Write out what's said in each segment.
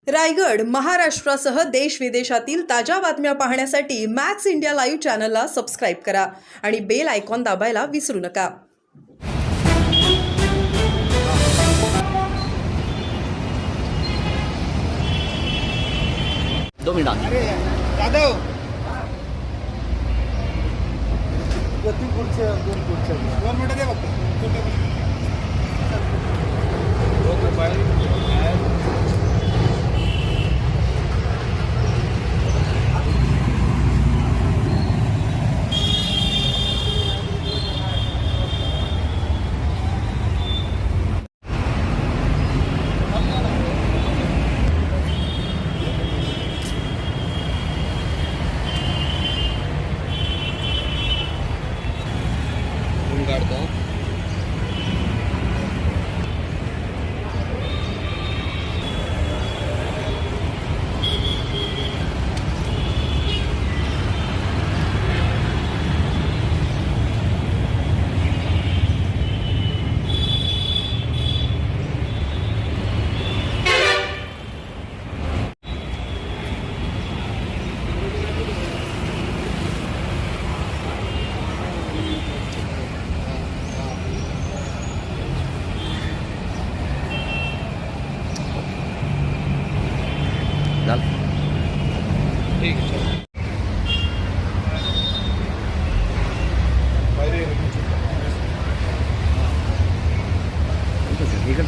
रायगड, महाराष्ट्रासह देश विदेशातील ताज्या बातम्या पाहण्यासाठी मॅक्स इंडिया लाईव्ह चॅनलला सबस्क्राईब करा आणि बेल आयकॉन दाबायला विसरू नका. दो मिनट अरे यादव गती पुढच्या दोन मिनिटं दे फक्त. काढतो. ठीक है चलो. ठीक है.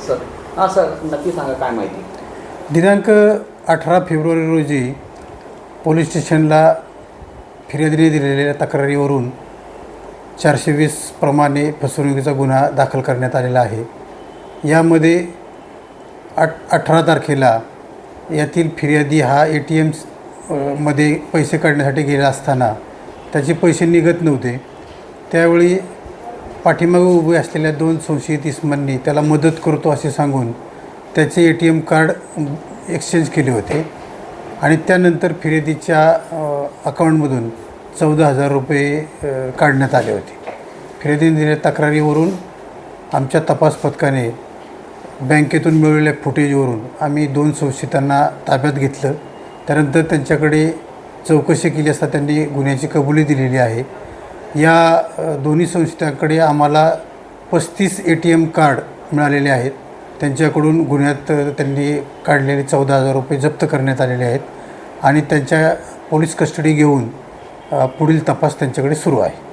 सर हां सर नक्की सांगा काय माहिती. दिनांक 18 फेब्रुवारी रोजी पोलीस स्टेशनला फिर्यादीने दिलेल्या तक्रारीवरून 420 प्रमाणे फसवणुकीचा गुन्हा दाखल करण्यात आलेला आहे. यामध्ये 18 तारखेला यातील फिर्यादी हा ATM मध्ये पैसे काढण्यासाठी गेला असताना त्याचे पैसे निघत नव्हते. त्यावेळी पाठीमागे उभे असलेल्या 2 संशयित इसमांनी त्याला मदत करतो असे सांगून त्याचे ATM कार्ड एक्सचेंज केले होते आणि त्यानंतर फिर्यादीच्या अकाउंटमधून 14,000 रुपये काढण्यात आले होते. फिर्यादीने दिलेल्या तक्रारीवरून आमच्या तपास पथकाने बँकेतून मिळवलेल्या फुटेजवरून आम्ही 2 संशयितांना ताब्यात घेतलं. त्यानंतर त्यांच्याकडे चौकशी केली असता त्यांनी गुन्ह्याची कबुली दिलेली आहे. या दोन्ही संशयितांकडे आम्हाला 35 ATM कार्ड मिळालेले आहेत. त्यांच्याकडून गुन्ह्यात त्यांनी काढलेले 14,000 रुपये जप्त करण्यात आलेले आहेत आणि त्यांच्या पोलीस कस्टडी घेऊन पुढील तपास त्यांच्याकडे सुरू आहे.